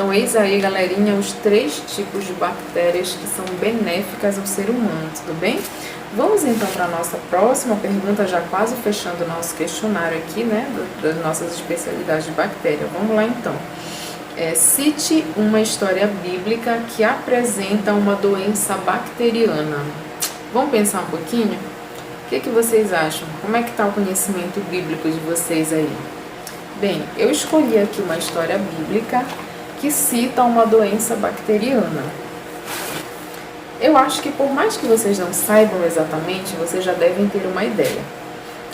Então, eis aí, galerinha, os 3 tipos de bactérias que são benéficas ao ser humano, tudo bem? Vamos então para a nossa próxima pergunta, já quase fechando o nosso questionário aqui, né, das nossas especialidades de bactéria. Vamos lá então. Cite uma história bíblica que apresenta uma doença bacteriana. Vamos pensar um pouquinho? O que vocês acham? Como é que está o conhecimento bíblico de vocês aí? Bem, eu escolhi aqui uma história bíblica que cita uma doença bacteriana. Eu acho que por mais que vocês não saibam exatamente, vocês já devem ter uma ideia.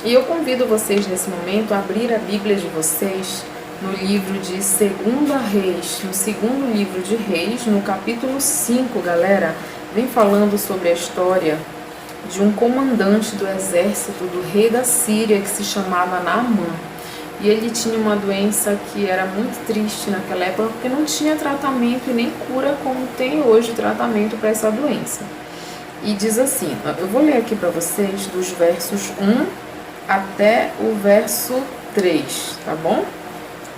E eu convido vocês nesse momento a abrir a Bíblia de vocês no livro de 2 Reis, no segundo livro de Reis, no capítulo 5, galera, vem falando sobre a história de um comandante do exército do rei da Síria que se chamava Naamã. E ele tinha uma doença que era muito triste naquela época, porque não tinha tratamento e nem cura como tem hoje tratamento para essa doença. E diz assim, eu vou ler aqui para vocês dos versos 1 até o verso 3, tá bom?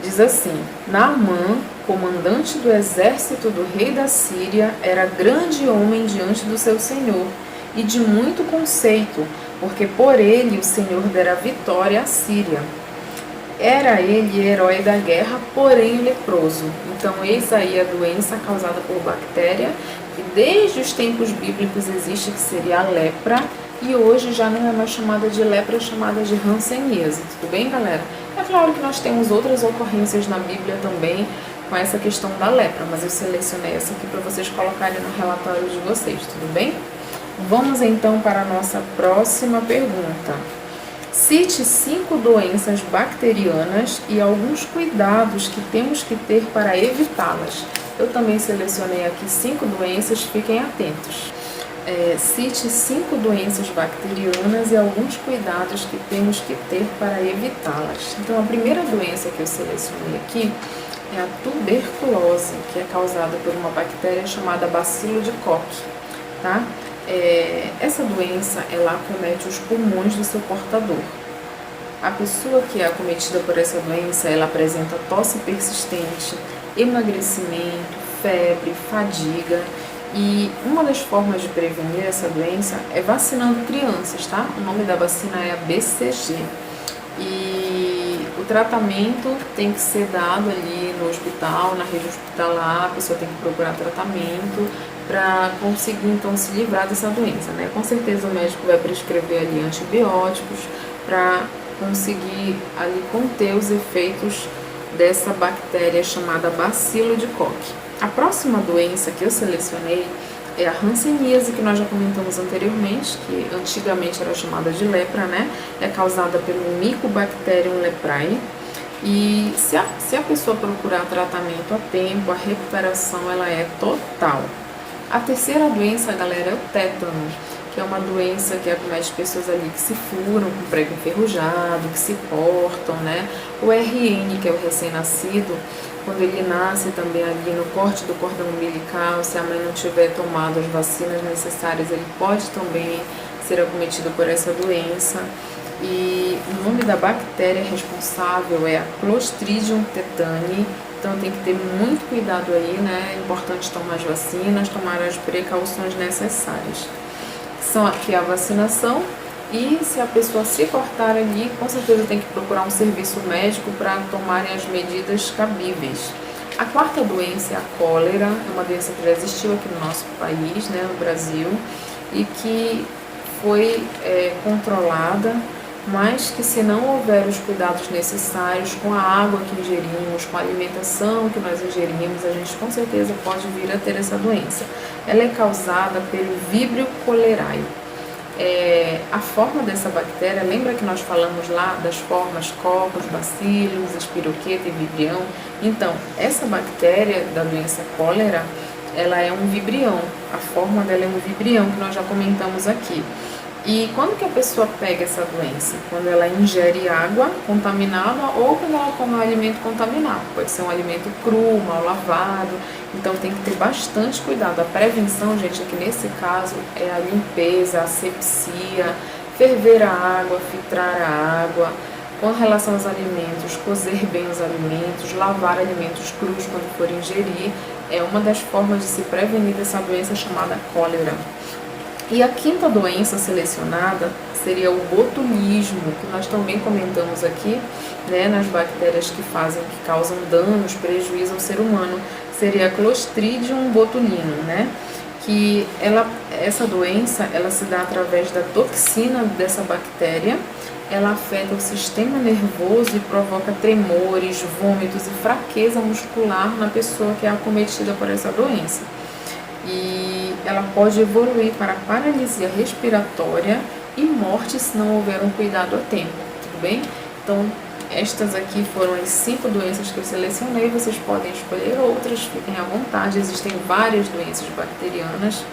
Diz assim: Naamã, comandante do exército do rei da Síria, era grande homem diante do seu senhor e de muito conceito, porque por ele o Senhor dera vitória à Síria. Era ele herói da guerra, porém leproso. Então, eis aí a doença causada por bactéria, que desde os tempos bíblicos existe, que seria a lepra, e hoje já não é mais chamada de lepra, é chamada de hanseníase. Tudo bem, galera? É claro que nós temos outras ocorrências na Bíblia também com essa questão da lepra, mas eu selecionei essa aqui para vocês colocarem no relatório de vocês, tudo bem? Vamos então para a nossa próxima pergunta. Cite 5 doenças bacterianas e alguns cuidados que temos que ter para evitá-las. Eu também selecionei aqui 5 doenças, fiquem atentos. Cite 5 doenças bacterianas e alguns cuidados que temos que ter para evitá-las. Então, a primeira doença que eu selecionei aqui é a tuberculose, que é causada por uma bactéria chamada bacilo de Koch, tá? Essa doença, ela acomete os pulmões do seu portador. A pessoa que é acometida por essa doença, ela apresenta tosse persistente, emagrecimento, febre, fadiga. E uma das formas de prevenir essa doença é vacinando crianças, tá? O nome da vacina é a BCG. E o tratamento tem que ser dado ali no hospital, na rede hospitalar, a pessoa tem que procurar tratamento para conseguir então se livrar dessa doença, né? Com certeza o médico vai prescrever ali antibióticos para conseguir ali conter os efeitos dessa bactéria chamada bacilo de Koch. A próxima doença que eu selecionei é a hanseníase, que nós já comentamos anteriormente, que antigamente era chamada de lepra, né? É causada pelo Mycobacterium leprae. E se a pessoa procurar tratamento a tempo, a recuperação ela é total. A terceira doença, galera, é o tétano, que é uma doença que acomete pessoas ali que se furam com prego enferrujado, que se cortam, né? O RN, que é o recém-nascido, quando ele nasce também ali no corte do cordão umbilical, se a mãe não tiver tomado as vacinas necessárias, ele pode também ser acometido por essa doença. E o nome da bactéria responsável é a Clostridium tetani. Então tem que ter muito cuidado aí, né? É importante tomar as vacinas, tomar as precauções necessárias. São aqui a vacinação, e se a pessoa se cortar ali, com certeza tem que procurar um serviço médico para tomarem as medidas cabíveis. A quarta doença é a cólera, é uma doença que já existiu aqui no nosso país, né, no Brasil, e que foi controlada, mas que se não houver os cuidados necessários com a água que ingerimos, com a alimentação que nós ingerimos, a gente com certeza pode vir a ter essa doença. Ela é causada pelo Vibrio cholerae. A forma dessa bactéria, lembra que nós falamos lá das formas Coccus, Bacillus, Espiroqueta e Vibrião? Então, essa bactéria da doença cólera, ela é um vibrião. A forma dela é um vibrião, que nós já comentamos aqui. E quando que a pessoa pega essa doença? Quando ela ingere água contaminada ou quando ela come um alimento contaminado. Pode ser um alimento cru, mal lavado. Então tem que ter bastante cuidado. A prevenção, gente, aqui nesse caso é a limpeza, a asepsia, ferver a água, filtrar a água, Com relação aos alimentos, cozer bem os alimentos, lavar alimentos crus quando for ingerir, é uma das formas de se prevenir dessa doença chamada cólera. E a quinta doença selecionada seria o botulismo, que nós também comentamos aqui, né, nas bactérias que causam danos, prejuízo ao ser humano, seria a Clostridium botulinum, né? Essa doença, ela se dá através da toxina dessa bactéria. Ela afeta o sistema nervoso e provoca tremores, vômitos e fraqueza muscular na pessoa que é acometida por essa doença. E ela pode evoluir para paralisia respiratória e morte se não houver um cuidado a tempo, tudo bem? Então, estas aqui foram as 5 doenças que eu selecionei, vocês podem escolher outras, fiquem à vontade, existem várias doenças bacterianas.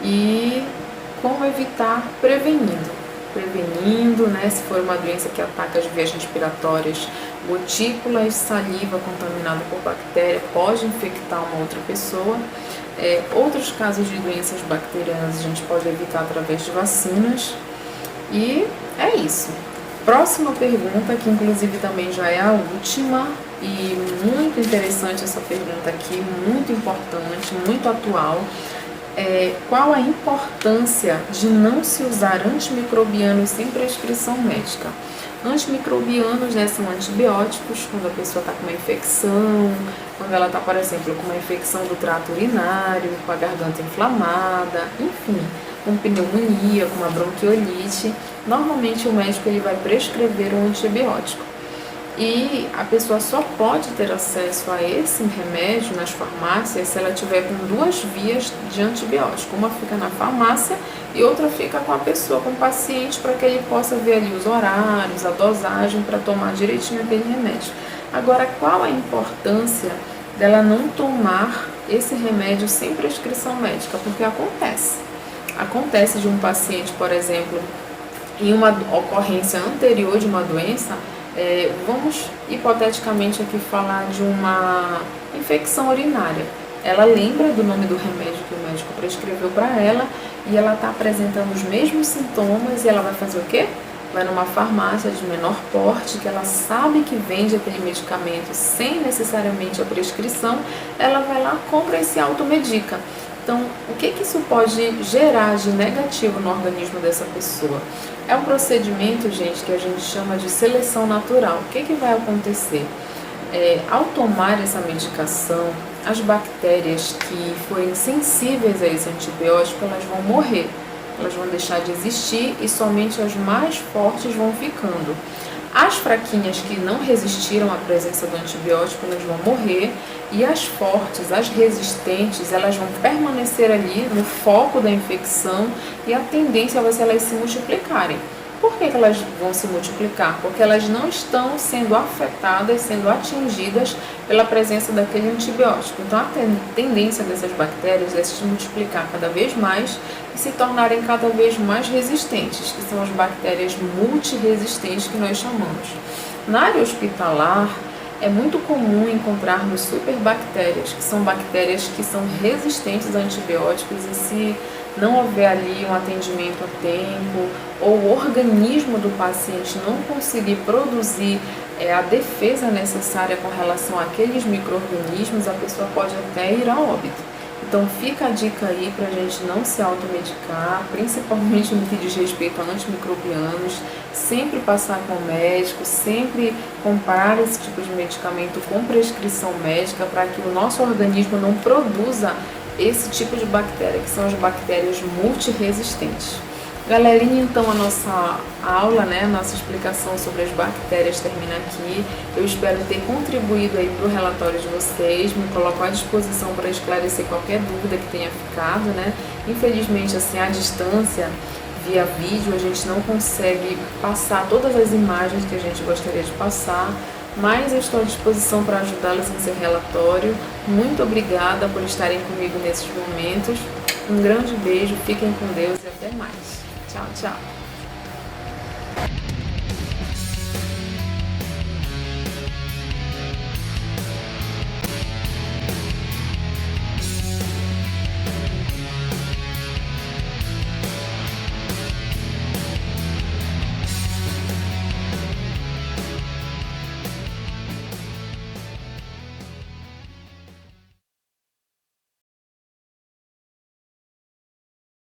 E como evitar? Prevenindo, né, se for uma doença que ataca as vias respiratórias, gotículas, saliva contaminada por bactéria pode infectar uma outra pessoa. Outros casos de doenças bacterianas a gente pode evitar através de vacinas. E é isso. Próxima pergunta, que inclusive também já é a última, e muito interessante essa pergunta aqui, muito importante, muito atual. Qual a importância de não se usar antimicrobianos sem prescrição médica? Antimicrobianos, né, são antibióticos quando a pessoa está com uma infecção, quando ela está, por exemplo, com uma infecção do trato urinário, com a garganta inflamada, enfim, com pneumonia, com uma bronquiolite. Normalmente o médico ele vai prescrever um antibiótico. E a pessoa só pode ter acesso a esse remédio nas farmácias se ela tiver com 2 vias de antibiótico. Uma fica na farmácia e outra fica com a pessoa, com o paciente, para que ele possa ver ali os horários, a dosagem, para tomar direitinho aquele remédio. Agora, qual a importância dela não tomar esse remédio sem prescrição médica? Porque acontece de um paciente, por exemplo, em uma ocorrência anterior de uma doença, vamos hipoteticamente aqui falar de uma infecção urinária. Ela lembra do nome do remédio que o médico prescreveu para ela e ela está apresentando os mesmos sintomas e ela vai fazer o quê? Vai numa farmácia de menor porte, que ela sabe que vende aquele medicamento sem necessariamente a prescrição, ela vai lá, compra e se automedica. Então, o que isso pode gerar de negativo no organismo dessa pessoa? É um procedimento, gente, que a gente chama de seleção natural. O que vai acontecer? Ao tomar essa medicação, as bactérias que forem sensíveis a esse antibiótico, elas vão morrer. Elas vão deixar de existir e somente as mais fortes vão ficando. As fraquinhas que não resistiram à presença do antibiótico, elas vão morrer, e as fortes, as resistentes, elas vão permanecer ali no foco da infecção e a tendência vai ser elas se multiplicarem. Por que elas vão se multiplicar? Porque elas não estão sendo afetadas, sendo atingidas pela presença daquele antibiótico. Então, a tendência dessas bactérias é se multiplicar cada vez mais e se tornarem cada vez mais resistentes, que são as bactérias multiresistentes que nós chamamos. Na área hospitalar, é muito comum encontrarmos superbactérias, que são bactérias que são resistentes a antibióticos, e se não houver ali um atendimento a tempo, ou o organismo do paciente não conseguir produzir a defesa necessária com relação àqueles micro-organismos, a pessoa pode até ir a óbito. Então fica a dica aí para a gente não se automedicar, principalmente no que diz respeito a antimicrobianos, sempre passar com o médico, sempre comprar esse tipo de medicamento com prescrição médica para que o nosso organismo não produza esse tipo de bactéria, que são as bactérias multiresistentes. Galerinha, então a nossa aula, né, nossa explicação sobre as bactérias termina aqui. Eu espero ter contribuído aí para o relatório de vocês, me coloco à disposição para esclarecer qualquer dúvida que tenha ficado, né. Infelizmente, assim, à distância, via vídeo, a gente não consegue passar todas as imagens que a gente gostaria de passar, mas eu estou à disposição para ajudá-los em seu relatório. Muito obrigada por estarem comigo nesses momentos. Um grande beijo, fiquem com Deus e até mais. Tchau, tchau.